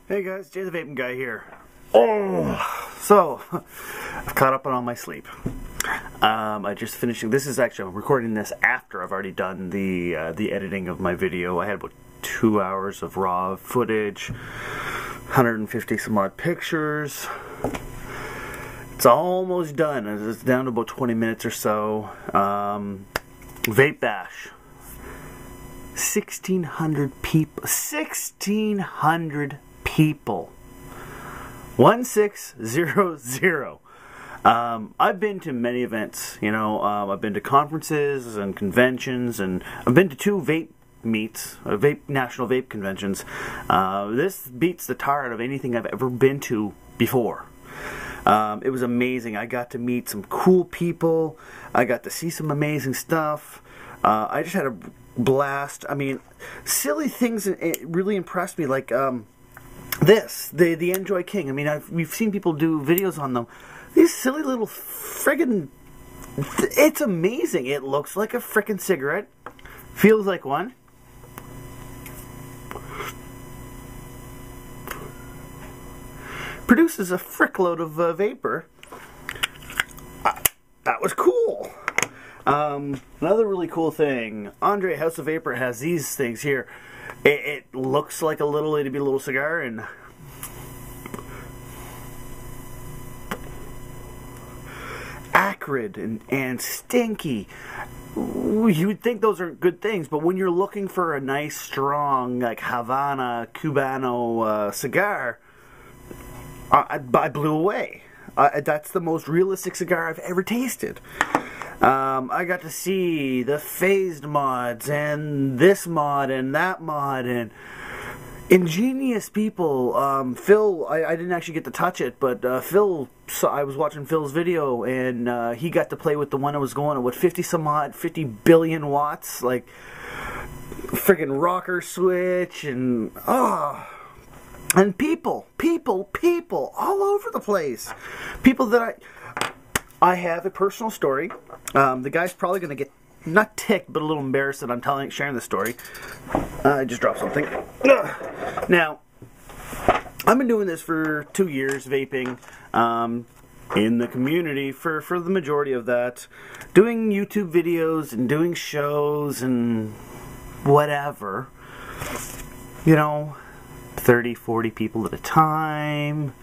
Hey guys, JayTheVapingGuy here. So I've caught up on all my sleep. I just finished. I'm recording this after I've already done the editing of my video. I had about 2 hours of raw footage, 150 some odd pictures. It's almost done. It's down to about 20 minutes or so. VapeBash. 1,600 people. 1,600 people. 1600. I've been to many events. You know, I've been to conferences and conventions, and I've been to 2 vape meets, national vape conventions. This beats the tar out of anything I've ever been to before. It was amazing. I got to meet some cool people. I got to see some amazing stuff. I just had a blast. I mean, silly things it really impressed me, like the Enjoy King. I mean, we've seen people do videos on them. These silly little friggin', it's amazing. It looks like a frickin' cigarette, feels like one. Produces a frickload of vapor. That was cool. Another really cool thing, Andre House of Vapor has these things here. It looks like it'd be a little cigar, and acrid and stinky. You would think those are good things, but when you're looking for a nice, strong, like Havana, Cubano cigar, I blew away. That's the most realistic cigar I've ever tasted. I got to see the phased mods and this mod and that mod and ingenious people. Phil, I didn't actually get to touch it, but Phil, I was watching Phil's video, and he got to play with the one that was going at what, 50 some odd, 50 billion watts, like friggin' rocker switch, and and people all over the place. People that I have a personal story. The guy's probably going to get, not ticked, but a little embarrassed that I'm sharing this story. I just dropped something. Now, I've been doing this for 2 years, vaping, in the community for the majority of that. Doing YouTube videos and doing shows and whatever. You know, 30, 40 people at a time.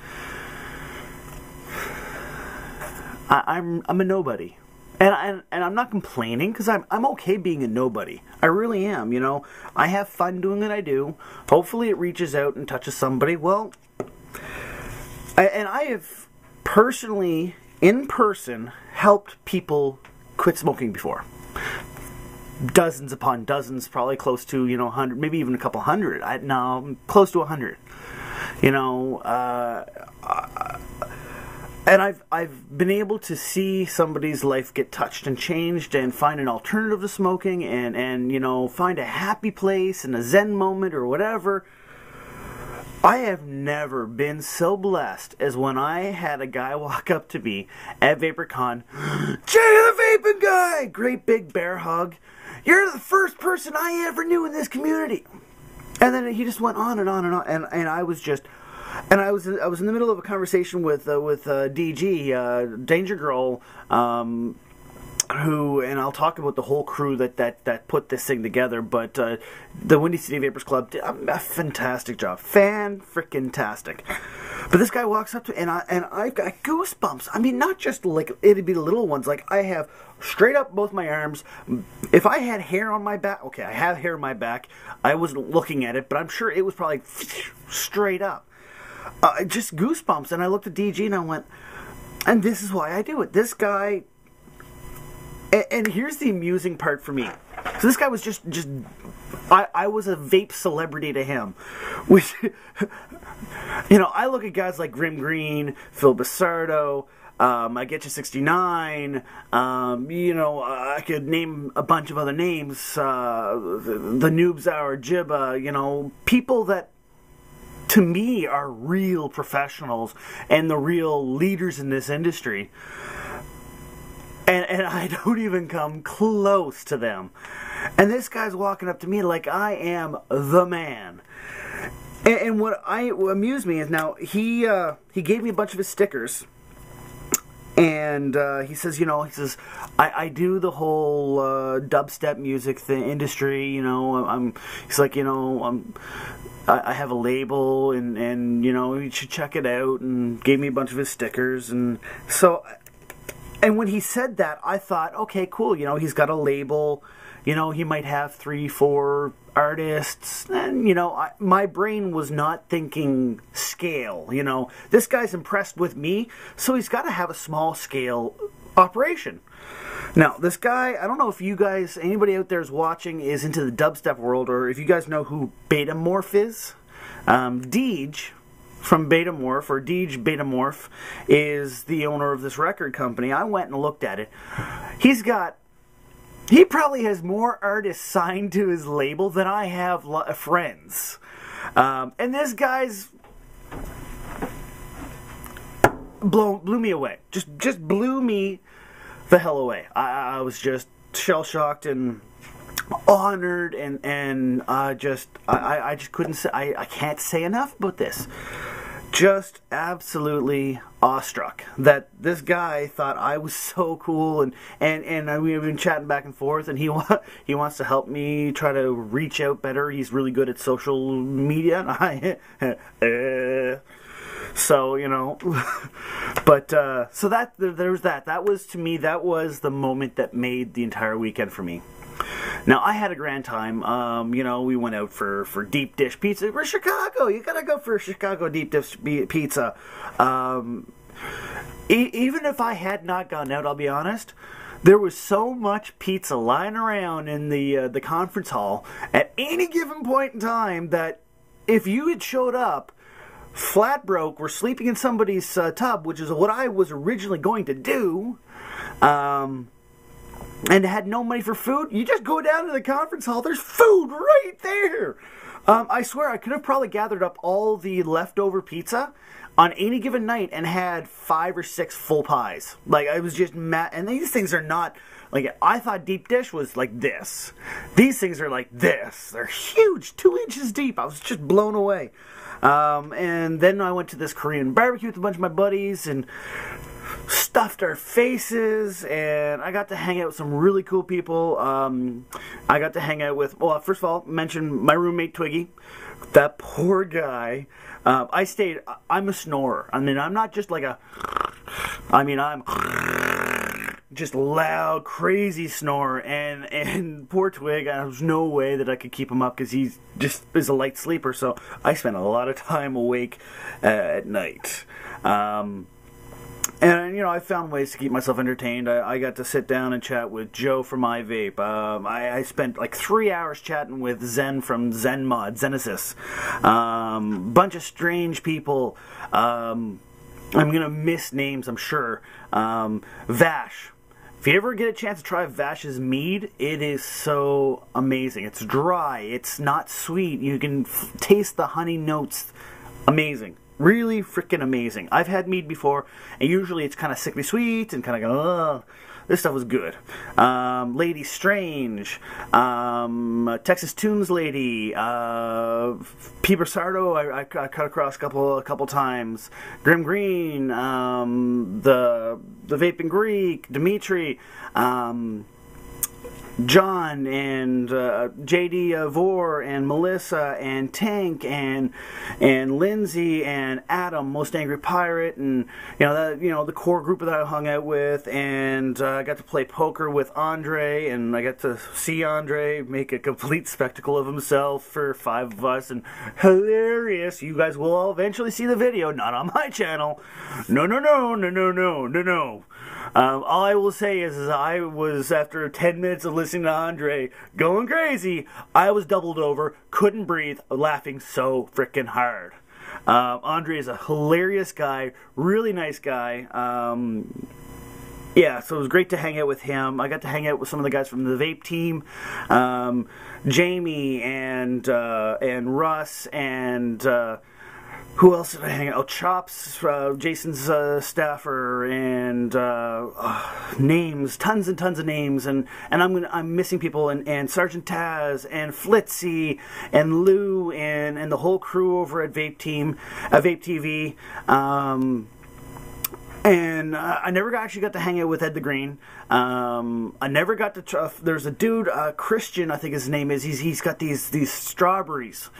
I'm a nobody, and I'm not complaining, because I'm okay being a nobody. I really am. You know, I have fun doing what I do. Hopefully, it reaches out and touches somebody. Well, and I have personally, in person, helped people quit smoking before. Dozens upon dozens, probably close to 100, maybe even a couple hundred. No, close to 100. You know. And I've been able to see somebody's life get touched and changed, and find an alternative to smoking, and find a happy place and a Zen moment or whatever. I have never been so blessed as when I had a guy walk up to me at VaporCon. JayTheVapingGuy! Great big bear hug. You're the first person I ever knew in this community. And then he just went on and on and on, and I was just. And I was in the middle of a conversation with DG, Danger Girl, and I'll talk about the whole crew that put this thing together. But the Windy City Vapors Club did a fantastic job, fan-frickin-tastic. But this guy walks up to me, and I've got goosebumps. I mean, not just like it'd be the little ones. Like, I have straight up both my arms. If I had hair on my back, okay, I have hair on my back. I wasn't looking at it, but I'm sure it was probably straight up. Just goosebumps. And I looked at DG and I went, and this is why I do it. This guy, and here's the amusing part for me. So this guy was just I was a vape celebrity to him. Which, I look at guys like Grim Green, Phil Basardo, I Get You 69, I could name a bunch of other names, the Noobs Hour, Jibba, people that, to me, are real professionals and the real leaders in this industry. And I don't even come close to them. And this guy's walking up to me like I am the man. And what amused me is now he gave me a bunch of his stickers, and he says, I do the whole dubstep music industry, he's like, I have a label, and you should check it out, and gave me a bunch of his stickers, and so, and when he said that, I thought, okay, cool, he's got a label, he might have 3-4 artists, and my brain was not thinking scale. This guy's impressed with me, so he's got to have a small scale operation. Now, this guy, I don't know if you guys, anybody out there is watching, is into the dubstep world, or if you guys know who Betamorph is. Deej from Betamorph, or Deej Betamorph, is the owner of this record company. I went and looked at it. He probably has more artists signed to his label than I have friends. And this guy's blew me away. Just blew me the hell away. I was just shell-shocked and honored, and I just couldn't say, I can't say enough about this. Just absolutely awestruck that this guy thought I was so cool, and we've been chatting back and forth, and he wants to help me try to reach out better. He's really good at social media, and so but so there's that. That was, to me, that was the moment that made the entire weekend for me. Now, I had a grand time. We went out for deep dish pizza. We're Chicago. You gotta go for Chicago deep dish pizza. Even if I had not gone out, I'll be honest, there was so much pizza lying around in the conference hall at any given point in time that if you had showed up flat broke, or sleeping in somebody's tub, which is what I was originally going to do, and had no money for food, you just go down to the conference hall, there's food right there. I swear I could have probably gathered up all the leftover pizza on any given night and had 5 or 6 full pies. Like, I was just mad. And these things are not, like, I thought deep dish was like this. These things are like this. They're huge, 2 inches deep. I was just blown away. And then I went to this Korean barbecue with a bunch of my buddies and stuffed our faces, and I got to hang out with some really cool people. I got to hang out with, well, first of all, mention my roommate Twiggy. That poor guy. I'm a snorer. I mean, I'm not just like I'm just loud, crazy snorer, and poor Twig, there's no way that I could keep him up because he just is a light sleeper, so I spent a lot of time awake at night. And, I found ways to keep myself entertained. I got to sit down and chat with Joe from iVape. I spent like 3 hours chatting with Zen from ZenMod, Zenesis. Bunch of strange people. I'm going to miss names, I'm sure. Vash. If you ever get a chance to try Vash's mead, it is so amazing. It's dry. It's not sweet. You can taste the honey notes. Amazing. Really freaking amazing. I've had mead before, and usually it's kind of sickly sweet and kind of ugh. This stuff was good. Lady Strange, Texas Tunes Lady, P. Brisardo, I cut across a couple times. Grim Green, the Vaping Greek, Dimitri, John, and JD Vor, and Melissa, and Tank, and Lindsay, and Adam, Most Angry Pirate, and the core group that I hung out with, and I got to play poker with Andre, and I got to see Andre make a complete spectacle of himself for 5 of us, and hilarious. You guys will all eventually see the video, not on my channel. No. All I will say is I was, after 10 minutes of listening to Andre going crazy, I was doubled over, couldn't breathe, laughing so freaking hard. Andre is a hilarious guy, really nice guy. Yeah, so it was great to hang out with him. I got to hang out with some of the guys from the Vape team, Jamie and Russ, and who else did I hang out? Oh, Chops, Jason's staffer, and names, tons and tons of names, and I'm missing people, and Sergeant Taz, and Flitzy, and Lou, and the whole crew over at Vape TV. And I never actually got to hang out with Ed the Green. I never got to. There's a dude, Christian, I think his name is. He's got these strawberries.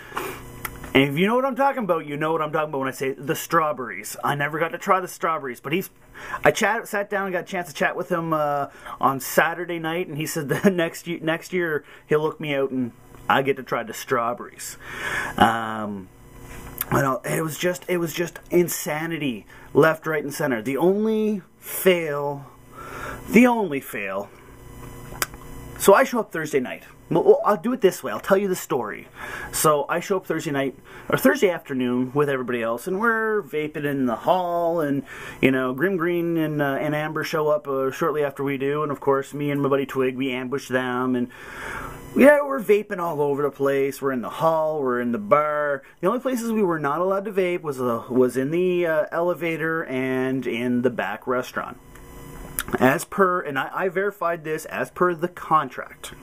And if you know what I'm talking about, you know what I'm talking about when I say the strawberries. I never got to try the strawberries, but I sat down and got a chance to chat with him on Saturday night, and he said that next year he'll look me out and I get to try the strawberries. It was just insanity, left, right, and center. The only fail. So I show up Thursday night. Well, I'll do it this way. I'll tell you the story. So I show up Thursday night, or Thursday afternoon with everybody else, and we're vaping in the hall, and, Grim Green and Amber show up shortly after we do, and of course, me and my buddy Twig, we ambush them, and yeah, we're vaping all over the place. We're in the hall, we're in the bar. The only places we were not allowed to vape was in the elevator and in the back restaurant. As per, and I verified this, as per the contract.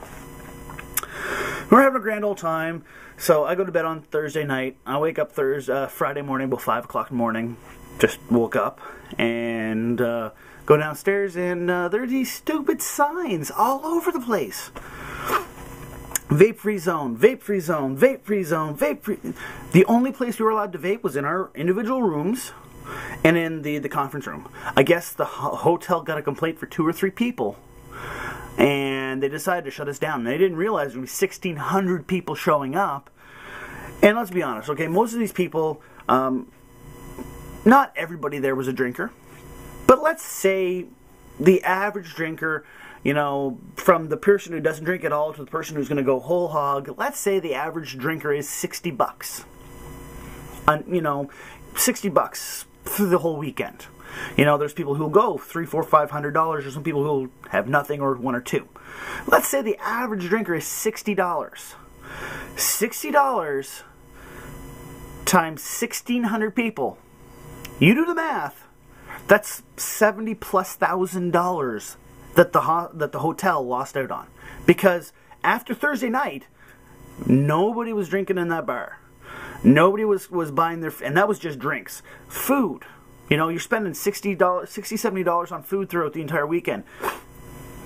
We're having a grand old time. So I go to bed on Thursday night. I wake up Friday morning about 5 o'clock in the morning. Just woke up and go downstairs, and there are these stupid signs all over the place. Vape free zone, vape free zone, vape free zone, vape free. The only place we were allowed to vape was in our individual rooms and in the conference room. I guess the hotel got a complaint for 2 or 3 people, and they decided to shut us down. They didn't realize there was 1,600 people showing up. And let's be honest, okay, most of these people, not everybody there was a drinker, but let's say the average drinker, from the person who doesn't drink at all to the person who's going to go whole hog, let's say the average drinker is $60. $60 through the whole weekend. There's people who'll go $300, $400, $500. There's some people who'll have nothing or 1 or 2. Let's say the average drinker is $60. $60 times 1,600 people. You do the math. That's $70,000+ that the hotel lost out on, because after Thursday night, nobody was drinking in that bar. Nobody was buying and that was just drinks. Food. You're spending $60, $70 on food throughout the entire weekend.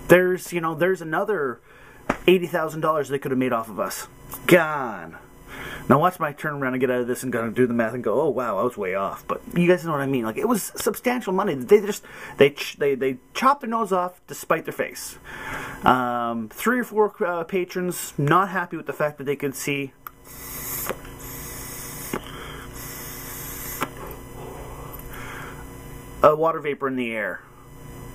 There's another $80,000 they could have made off of us. Gone. Now watch my turn around and get out of this and go do the math and go, oh wow, I was way off. But you guys know what I mean. Like, it was substantial money. They chopped their nose off to spite their face. 3 or 4 patrons not happy with the fact that they could see a water vapor in the air.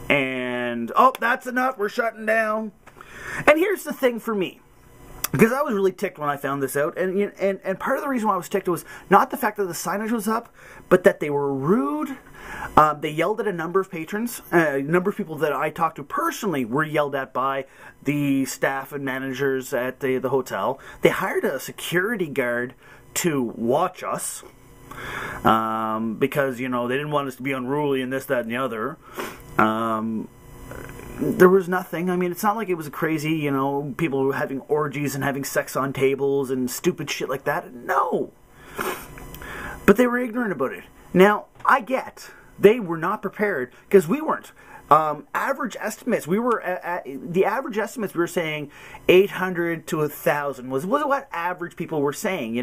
And, oh, that's enough, we're shutting down. And here's the thing for me, because I was really ticked when I found this out, and part of the reason why I was ticked was not the fact that the signage was up, but that they were rude. They yelled at a number of patrons. A number of people that I talked to personally were yelled at by the staff and managers at the hotel. They hired a security guard to watch us, because, they didn't want us to be unruly and this, that, and the other. There was nothing. I mean, it's not like it was a crazy, people who were having orgies and having sex on tables and stupid shit like that. No. But they were ignorant about it. Now, I get they were not prepared, because we weren't. Average estimates, the average estimates we were saying 800 to 1,000 was what average people were saying.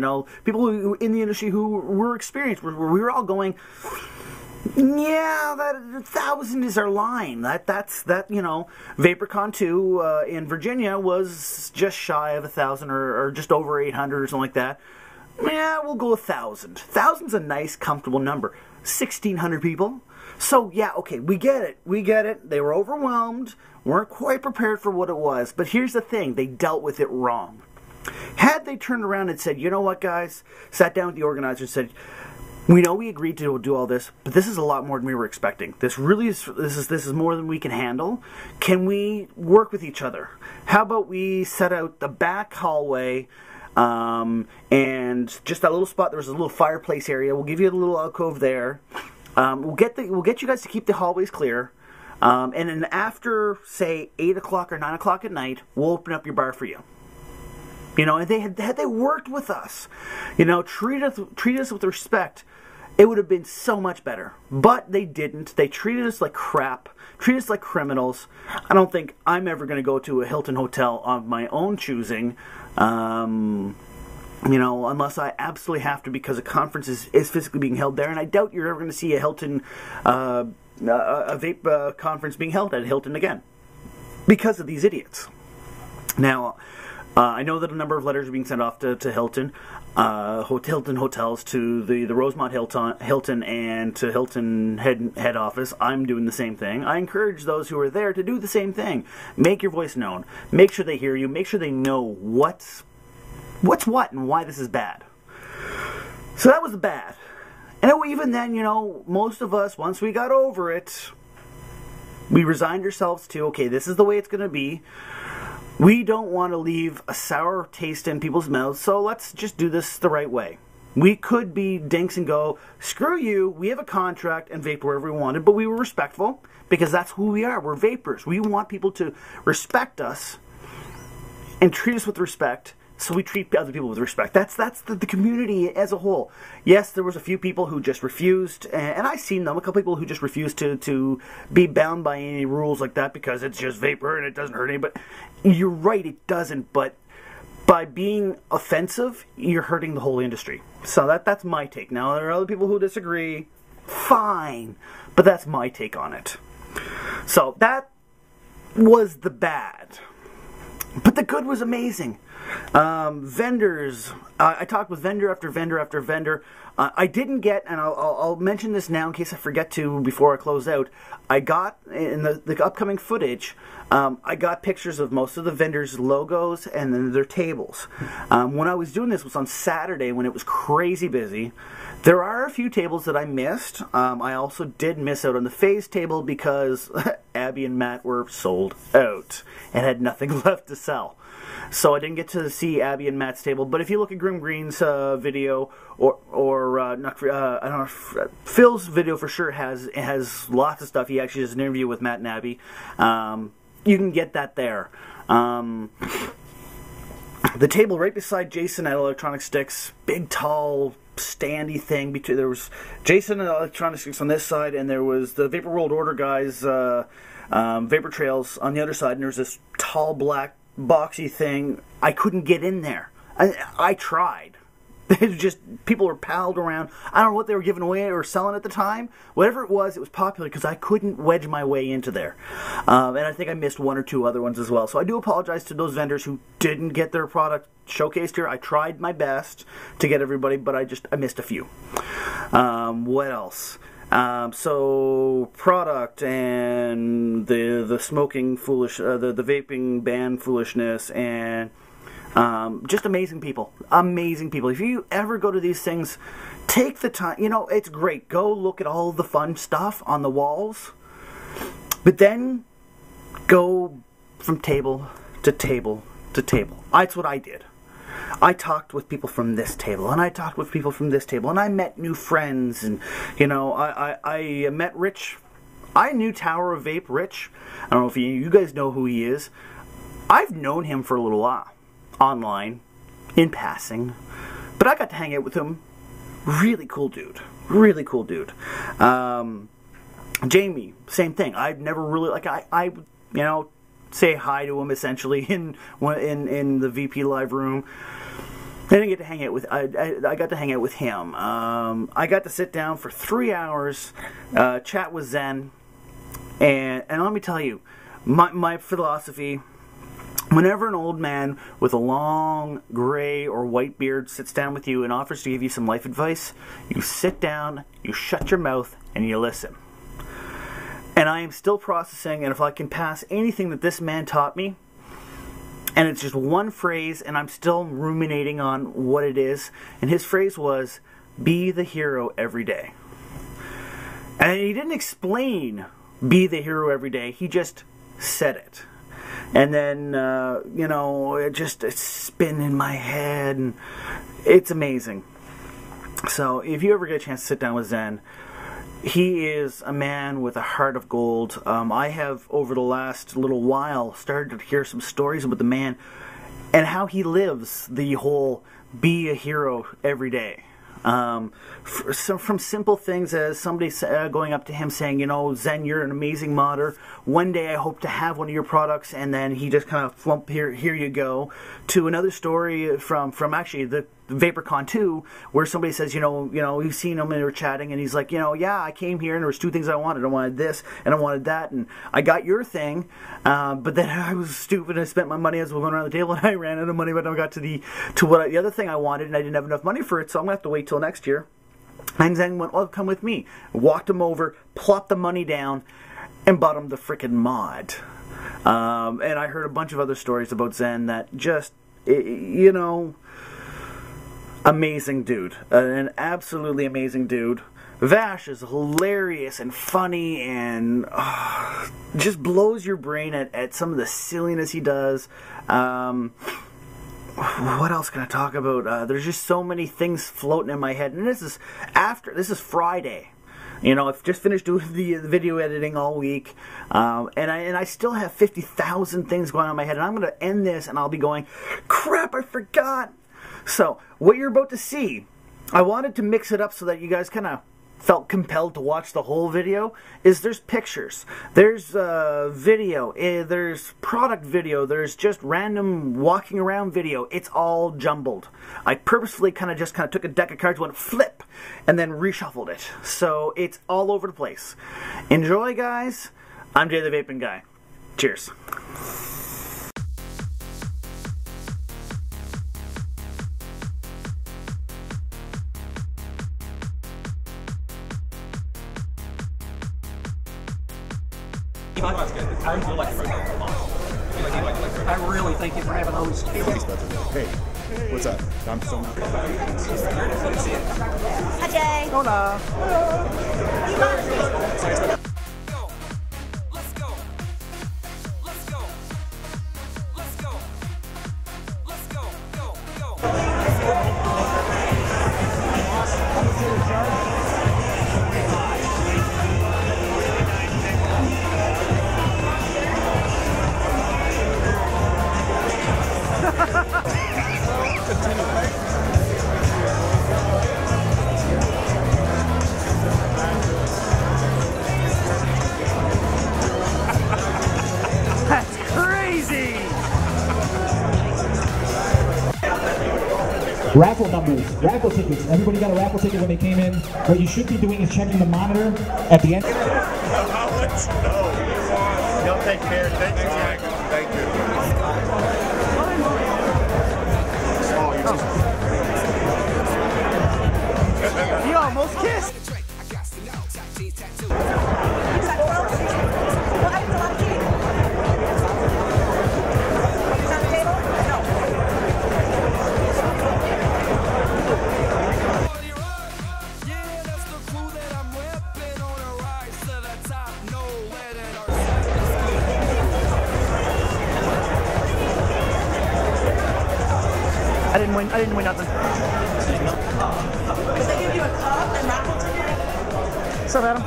People who in the industry who were experienced, we were all going, yeah, that 1,000 is our line. That's VaporCon 2 in Virginia was just shy of 1,000 or just over 800 or something like that. Yeah, we'll go 1,000. 1,000's a nice, comfortable number. 1,600 people. So, yeah, okay, we get it. We get it. They were overwhelmed, weren't quite prepared for what it was. But here's the thing, they dealt with it wrong. Had they turned around and said, you know what, guys, sat down with the organizers and said, we know we agreed to do all this, but this is a lot more than we were expecting. This is more than we can handle. Can we work with each other? How about we set out the back hallway and just that little spot, there was a little fireplace area. We'll give you a little alcove there. We'll get you guys to keep the hallways clear. And then after, say, 8 o'clock or 9 o'clock at night, we'll open up your bar for you. You know, and had they worked with us, you know, treat us with respect, it would have been so much better. But they didn't. They treated us like crap, treated us like criminals. I don't think I'm ever going to go to a Hilton hotel of my own choosing, you know, unless I absolutely have to, because a conference is physically being held there. And I doubt you're ever going to see a Hilton, a vape conference being held at Hilton again because of these idiots. Now, I know that a number of letters are being sent off to Hilton, Hilton hotels, to the Rosemont Hilton, and to Hilton head office. I'm doing the same thing. I encourage those who are there to do the same thing. Make your voice known. Make sure they hear you. Make sure they know what's what and why this is bad. So that was the bad. And even then, you know, most of us, once we got over it, we resigned ourselves to, okay, this is the way it's going to be. We don't want to leave a sour taste in people's mouths, so let's just do this the right way. We could be dinks and go, screw you, we have a contract and vape wherever we wanted, but we were respectful because that's who we are. We're vapors. We want people to respect us and treat us with respect, so we treat other people with respect. That's the community as a whole. Yes, there was a few people who just refused, and I've seen them, a couple people who just refused to be bound by any rules like that because it's just vapor and it doesn't hurt anybody. You're right, it doesn't, but by being offensive, you're hurting the whole industry. So that's my take. Now, there are other people who disagree. Fine, but that's my take on it. So that was the bad. But the good was amazing. Vendors, I talked with vendor after vendor after vendor. I didn't get, and I'll mention this now in case I forget to before I close out, I got, in the upcoming footage, I got pictures of most of the vendors' logos and then their tables. When I was doing this was on Saturday when it was crazy busy. There are a few tables that I missed. I also did miss out on the phase table because Abby and Matt were sold out and had nothing left to sell. So I didn't get to see Abby and Matt's table. But if you look at Grim Green's video, or I don't know, Phil's video for sure has lots of stuff. He actually has an interview with Matt and Abby. You can get that there. The table right beside Jason at Electronic Sticks, big tall standy thing. There was Jason and Electronic Sticks on this side, and there was the Vapor World Order guys, Vapor Trails on the other side, and there's this tall black boxy thing. I couldn't get in there. I tried. It was just, people were palled around. I don't know what they were giving away or selling at the time. Whatever it was popular because I couldn't wedge my way into there. And I think I missed one or two other ones as well. So I do apologize to those vendors who didn't get their product showcased here. I tried my best to get everybody, but I missed a few. What else? So product and the smoking the vaping ban foolishness, and just amazing people. If you ever go to these things, take the time. You know, it's great. Go look at all the fun stuff on the walls, but then go from table to table to table. That's what I did. I talked with people from this table, and I talked with people from this table, and I met new friends, and, you know, I met Rich. I knew Tower of Vape Rich. I don't know if you guys know who he is. I've known him for a little while, online, in passing, but I got to hang out with him. Really cool dude. Really cool dude. Jamie, same thing. I've never really, like, I you know, say hi to him essentially in the VP live room. I didn't get to hang out with. I got to hang out with him. I got to sit down for 3 hours, chat with Zen, and let me tell you, my philosophy. Whenever an old man with a long gray or white beard sits down with you and offers to give you some life advice, you sit down, you shut your mouth, and you listen. And I am still processing, and if I can pass anything that this man taught me, and it's just one phrase, and I'm still ruminating on what it is, and his phrase was, be the hero every day. And he didn't explain be the hero every day, he just said it. And then, you know, it's spinning in my head, and it's amazing. So if you ever get a chance to sit down with Zen, he is a man with a heart of gold. I have, over the last little while, started to hear some stories about the man and how he lives the whole be a hero every day. From simple things as somebody going up to him saying, you know, Zen, you're an amazing modder. One day I hope to have one of your products, and then he just kind of flump, here you go. To another story from actually the VaporCon 2, where somebody says, you know, you've seen him and they were chatting, and he's like, you know, yeah, I came here and there was 2 things I wanted. I wanted this and I wanted that, and I got your thing, but then I was stupid and I spent my money as we were going around the table, and I ran out of money when I got to the other thing I wanted, and I didn't have enough money for it, so I'm gonna have to wait till next year. And Zen went, well, come with me. Walked him over, plopped the money down, and bought him the frickin' mod. And I heard a bunch of other stories about Zen that just, you know, amazing dude. An absolutely amazing dude. Vash is hilarious and funny and just blows your brain at some of the silliness he does. What else can I talk about? There's just so many things floating in my head. And this is Friday. You know, I've just finished doing the video editing all week, and I still have 50,000 things going on in my head, and I'm going to end this, and I'll be going, crap, I forgot. So, what you're about to see, I wanted to mix it up so that you guys kind of felt compelled to watch the whole video, is there's pictures, there's video, there's product video, there's just random walking around video. It's all jumbled. I purposefully kind of took a deck of cards, went flip, and then reshuffled it. So it's all over the place. Enjoy, guys. I'm JayTheVapingGuy. Cheers. I really thank you for having those. Hey, what's up? I'm so. Hi, Jay. Hola. Let's go. Let's go. Let's go. Let's go. Go. That's crazy. Raffle numbers, raffle tickets. Everybody got a raffle ticket when they came in. What you should be doing is checking the monitor at the end. I'll let you know. Y'all take care. Thank you. Thank you. You almost kissed. I didn't win nothing. Did they give you a cup and raffle ticket? What's up, Adam?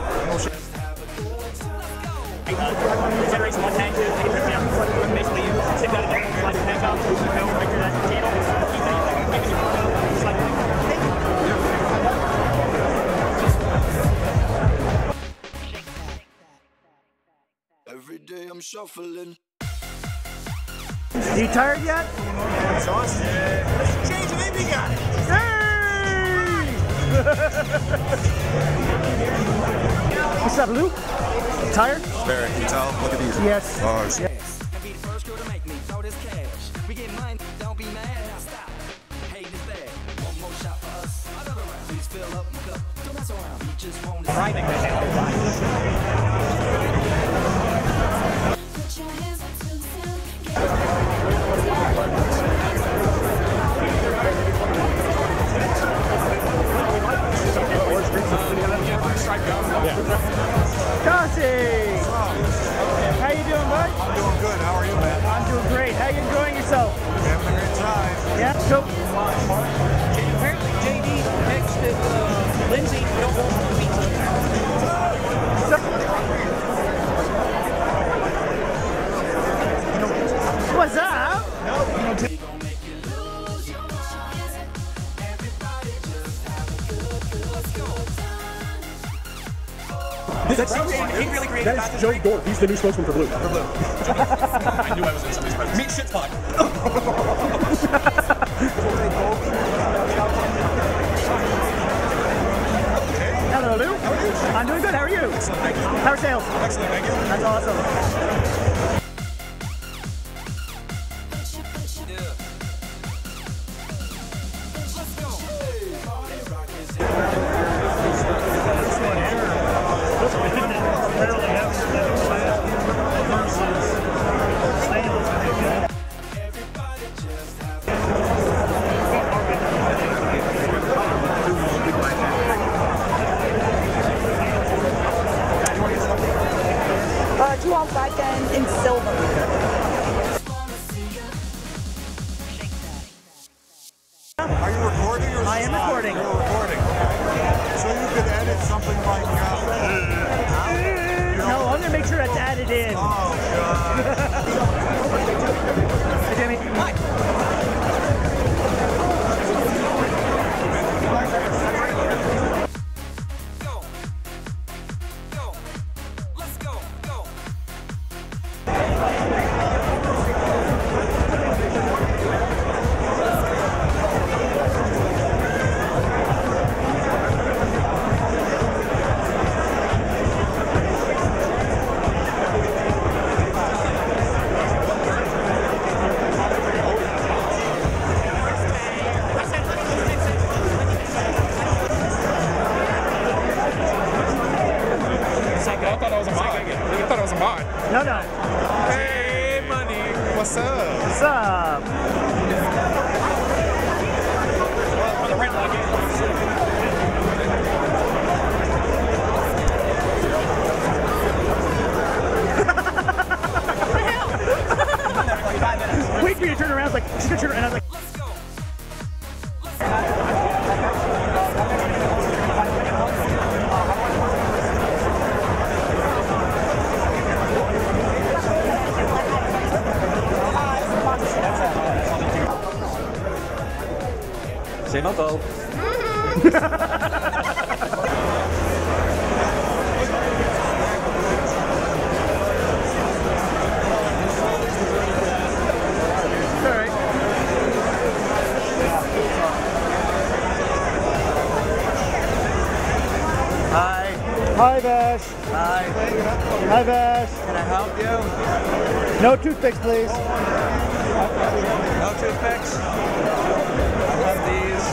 Generation 1 tank, basically you sit down and slide your tank out, go right through that channel, keep that, Every day I'm shuffling. You tired yet? Exhausted. JayTheVapingGuy. Hey! What's up, Luke? Tired? Very. Can you tell? Look at these. Yes. Bars. And be the first girl to make me throw this cash. We get money, don't be mad, now stop. Hate is bad. One more shot for us. Another round. Please fill up my cup. Don't mess around. We just want to. Driving this out. Put your hands up to the sound. Cassie! How you doing, bud? I'm doing good. How are you, man? He really created That is Joe Dorf. He's the new spokesman for Blue. I knew I was in somebody's presence. Meet Shitspot. Hello, Lou. I'm doing good. How are you? How are sales? Excellent, thank you. That's awesome. Two on back end in silver. Are you recording or I am recording. You're recording. So you could edit something like No, I'm gonna make sure that's added in. oh god. Hey, Jimmy. Hi. I thought it was a mod. No, no. Hey, money. What's up? What's up? Wait for you to turn around. Like, she's gonna turn around. And I was like, Say no go. hi, Bash. Hi. Hi, Bash. Can I help you? No toothpicks, please. No toothpicks? I have these.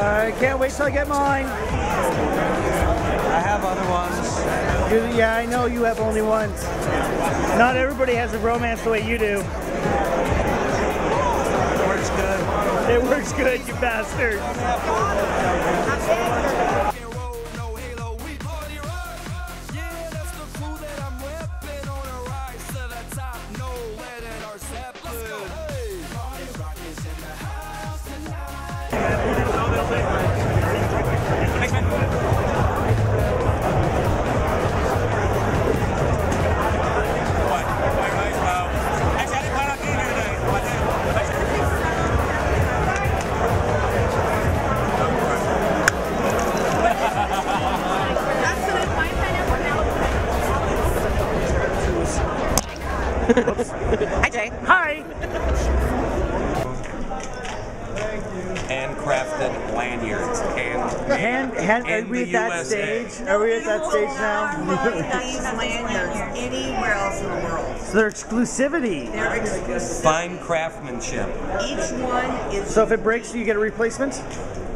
I can't wait till I get mine. I have other ones. Yeah, I know you have only one. Not everybody has a romance the way you do. It works good. It works good, you bastard. Hi, Jay. Hi. Handcrafted lanyards. Are we at that stage? Are we at that stage now? These lanyards anywhere else in the world. So they're exclusivity. They're exclusive. Fine craftsmanship. Each one is. So if it breaks, you get a replacement?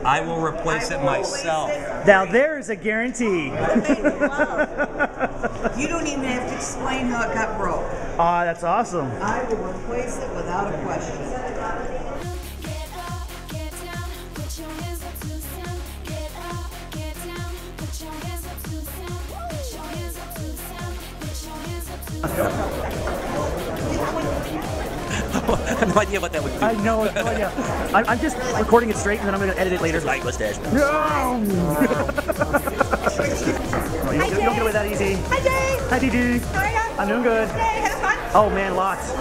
I will replace it myself. Now there's a guarantee. You don't even have to explain how it got broke. Ah, that's awesome. I will replace it without a question. Get up, get down, put your hands up to the sound. Get up, get down, put your hands up to the sound. Put your hands up to the sound. Put your hands up to the I have no idea what that would be. I know, no idea. I'm just recording it straight and then I'm going to edit it later. Light mustache. No! You don't get away that easy. Hi, Jay. Hi, DD. How are you? I'm doing good. Hey, have fun. Oh man, lots.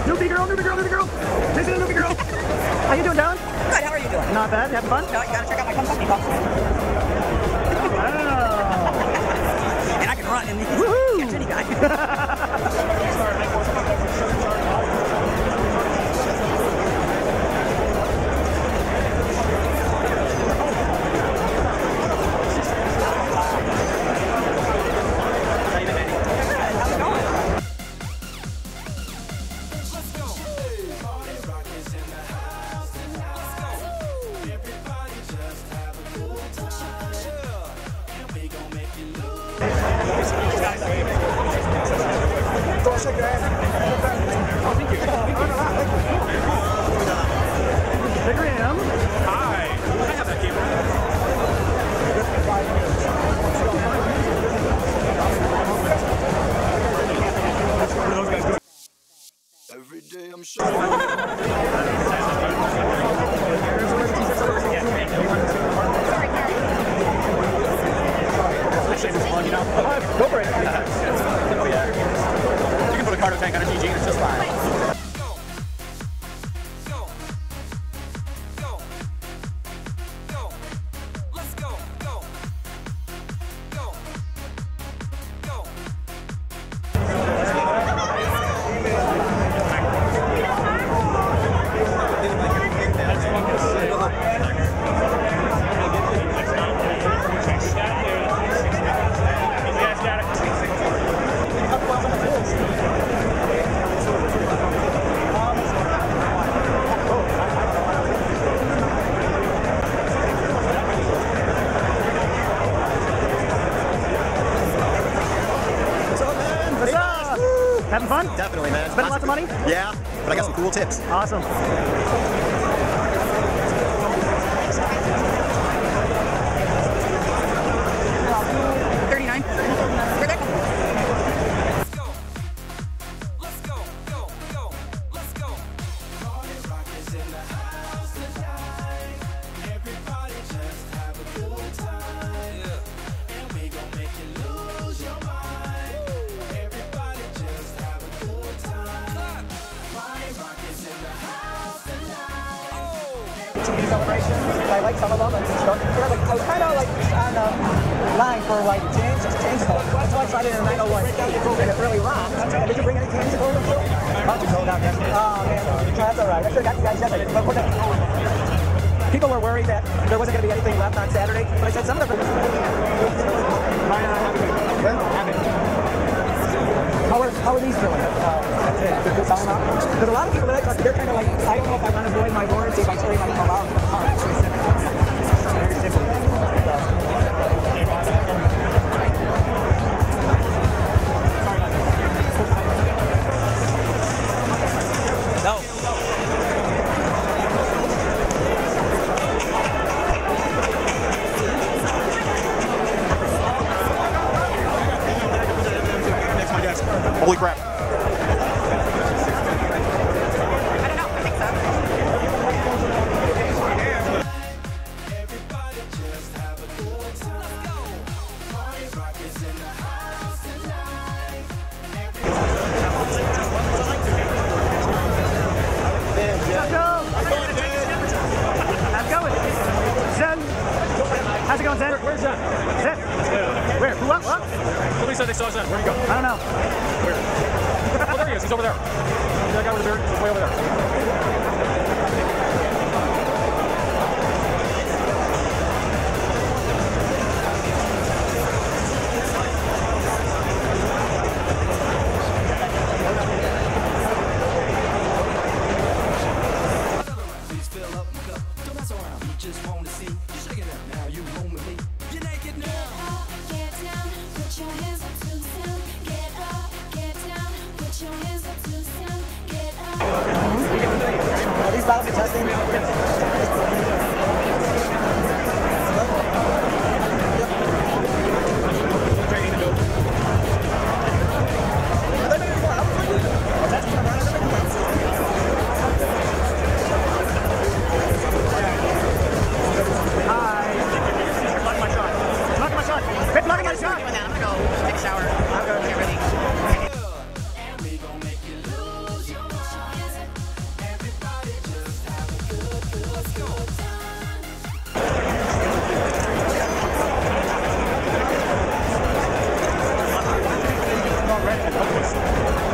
Newbie girl, newbie girl, newbie girl. This is a newbie Not bad. Having fun? Gotta check out my company box. Oh. And I can run and catch any guy. Every day I'm sure. Go for it. Oh, yeah. You can put a cargo tank on a GG and it's just fine. Having fun? Definitely, man. Spending lots of money? Yeah, but I got some cool tips. Awesome. 39. Where'd that come from? Let's go, go, go, let's go. Party rock is in the house tonight. Everybody just have a good time. Yeah. And we gon' make you lose your mind. Everybody just have a good time. Party rock is in the house tonight. TV celebration. I like some of them and stuff. I was kind of like on the line for like change code. That's why I tried it in a 901 and it really rocked. Did you bring any change code with you? Oh man, that's all right. I should have got you guys yesterday. People were worried that there wasn't going to be anything left on Saturday, but I said some of them. How are these doing? There's a lot of people that I talk to, they're kind of like, I don't know if I want to void my warranty by turning my car out. Very simple. No. Next, my guys. Holy crap. I don't know. I think so. Everybody just have a good time. Party rock is in the house tonight. How's it going? Zen? How's it going, Zen? Where's Zen? Zen? Where? Who? What? Somebody said they saw Zen. Where'd he go? I don't know. Where? Oh, there he is. He's over there. That guy with the beard is way over there. Please fill up my cup. Don't mess around. We just want to see you shaking it. Now you home with me. You're naked now. Get down, put your hands up to the sound. Get up, get down, put your hands up to the sound. Get up. Are these bottles are testing? Quit blocking my shot. I'm gonna go take a shower. I'll go get ready. And we gon' make you lose your mind. Everybody just have a good, let's go. Bye.